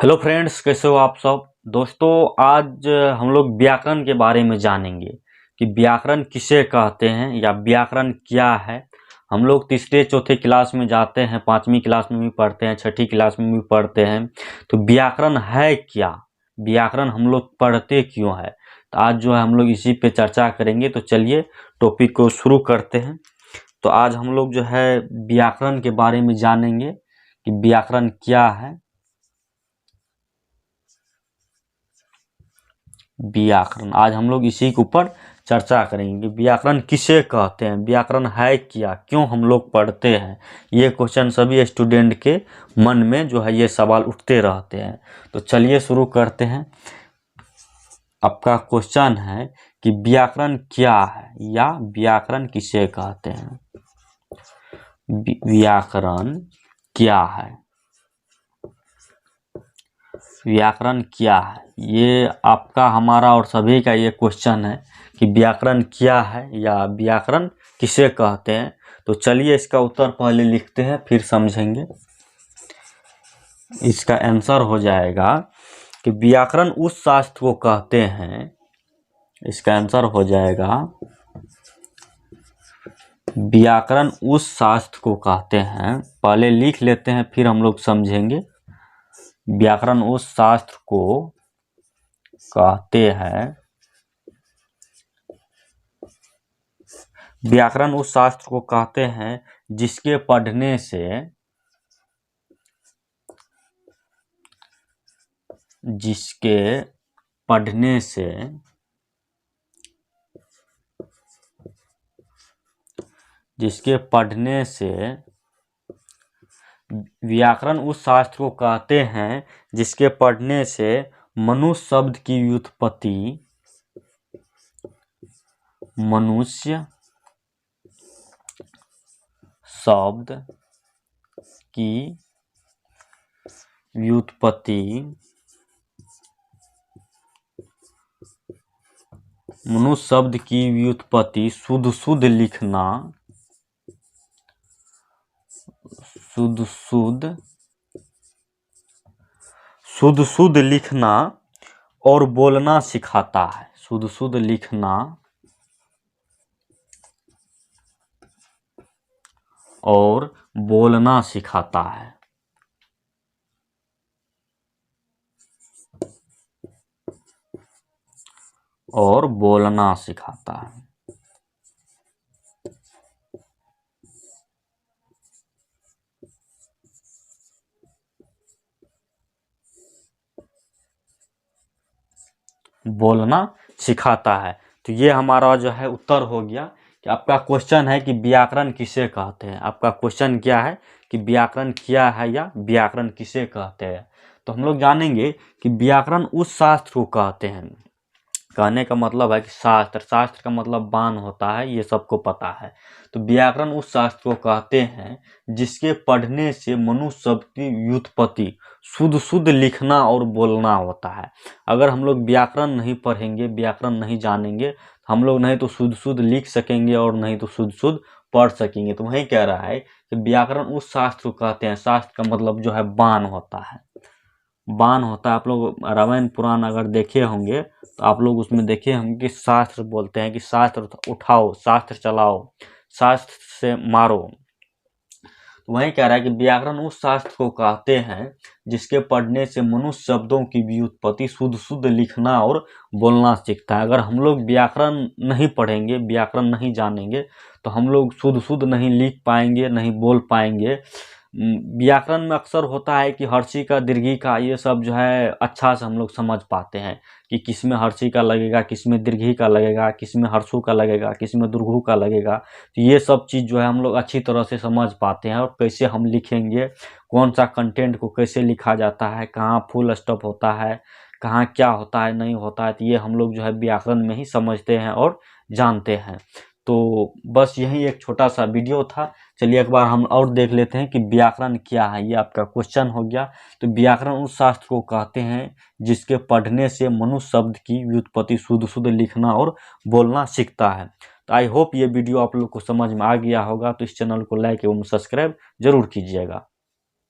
Hello friends, कैसे हो आप सब। दोस्तों, आज हम लोग व्याकरण के बारे में जानेंगे कि व्याकरण किसे कहते हैं या व्याकरण क्या है। हम लोग तीसरे चौथे क्लास में जाते हैं, पांचवी क्लास में भी पढ़ते हैं, छठी क्लास में भी पढ़ते हैं। तो व्याकरण है क्या, व्याकरण हम लोग पढ़ते क्यों है, तो आज जो है हम लोग इसी पे चर्चा करेंगे। तो चलिए टॉपिक को शुरू करते हैं। तो आज हम लोग जो है व्याकरण के बारे में जानेंगे कि व्याकरण क्या है। व्याकरण आज हम लोग इसी के ऊपर चर्चा करेंगे। व्याकरण किसे कहते हैं, व्याकरण है क्या, क्यों हम लोग पढ़ते हैं। ये क्वेश्चन सभी स्टूडेंट के मन में जो है ये सवाल उठते रहते हैं। तो चलिए शुरू करते हैं। आपका क्वेश्चन है कि व्याकरण क्या है या व्याकरण किसे कहते हैं। व्याकरण क्या है, व्याकरण क्या है, ये आपका हमारा और सभी का ये क्वेश्चन है कि व्याकरण क्या है या व्याकरण किसे कहते हैं। तो चलिए इसका उत्तर पहले लिखते हैं, फिर समझेंगे। इसका आंसर हो जाएगा कि व्याकरण उस शास्त्र को कहते हैं। इसका आंसर हो जाएगा व्याकरण उस शास्त्र को कहते हैं। पहले लिख लेते हैं, फिर हम लोग समझेंगे। व्याकरण उस शास्त्र को कहते हैं, व्याकरण उस शास्त्र को कहते हैं जिसके पढ़ने से व्याकरण उस शास्त्र को कहते हैं जिसके पढ़ने से मनुष्य शब्द की व्युत्पत्ति, मनुष्य शब्द की व्युत्पत्ति, मनुष्य शब्द की व्युत्पत्ति शुद्ध शुद्ध लिखना, शुद्ध शुद्ध लिखना और बोलना सिखाता है। शुद्ध शुद्ध लिखना और बोलना सिखाता है। और बोलना सिखाता है। बोलना सिखाता है। तो ये हमारा जो है उत्तर हो गया कि आपका क्वेश्चन है कि व्याकरण किसे कहते हैं। आपका क्वेश्चन क्या है कि व्याकरण क्या है या व्याकरण किसे कहते हैं। तो हम लोग जानेंगे कि व्याकरण उस शास्त्र को कहते हैं। कहने का मतलब है कि शास्त्र, शास्त्र का मतलब बान होता है, ये सबको पता है। तो व्याकरण उस शास्त्र को कहते हैं जिसके पढ़ने से मनुष्य शब्द की व्युत्पत्ति, शुद्ध शुद्ध लिखना और बोलना होता है। अगर हम लोग व्याकरण नहीं पढ़ेंगे, व्याकरण नहीं जानेंगे, हम लोग नहीं तो शुद्ध शुद्ध लिख सकेंगे और नहीं तो शुद्ध शुद्ध पढ़ सकेंगे। तो वही कह रहा है कि व्याकरण उस शास्त्र को कहते हैं। शास्त्र का मतलब जो है बान होता है, बान होता है। आप लोग रामायण पुराण अगर देखे होंगे तो आप लोग उसमें देखे होंगे कि शास्त्र बोलते हैं कि शास्त्र उठाओ, शास्त्र चलाओ, शास्त्र से मारो। तो वही कह रहा है कि व्याकरण उस शास्त्र को कहते हैं जिसके पढ़ने से मनुष्य शब्दों की व्युत्पत्ति, शुद्ध शुद्ध लिखना और बोलना सीखता है। अगर हम लोग व्याकरण नहीं पढ़ेंगे, व्याकरण नहीं जानेंगे, तो हम लोग शुद्ध शुद्ध नहीं लिख पाएंगे, नहीं बोल पाएंगे। व्याकरण में अक्सर होता है कि हर्षी का, दीर्घी का, ये सब जो है अच्छा से हम लोग समझ पाते हैं कि किस में हर्षी का लगेगा, किस में दीर्घी का लगेगा, किस में हर्षु का लगेगा, किस में दुर्घु का लगेगा। तो ये सब चीज़ जो है हम लोग अच्छी तरह से समझ पाते हैं। और कैसे हम लिखेंगे, कौन सा कंटेंट को कैसे लिखा जाता है, कहाँ फुल स्टॉप होता है, कहाँ क्या होता है, नहीं होता है, तो ये हम लोग जो है व्याकरण में ही समझते हैं और जानते हैं। तो बस यही एक छोटा सा वीडियो था। चलिए एक बार हम और देख लेते हैं कि व्याकरण क्या है। ये आपका क्वेश्चन हो गया। तो व्याकरण उस शास्त्र को कहते हैं जिसके पढ़ने से मनुष्य शब्द की व्युत्पत्ति, शुद्ध शुद्ध लिखना और बोलना सीखता है। तो आई होप ये वीडियो आप लोग को समझ में आ गया होगा। तो इस चैनल को लाइक एवं सब्सक्राइब जरूर कीजिएगा।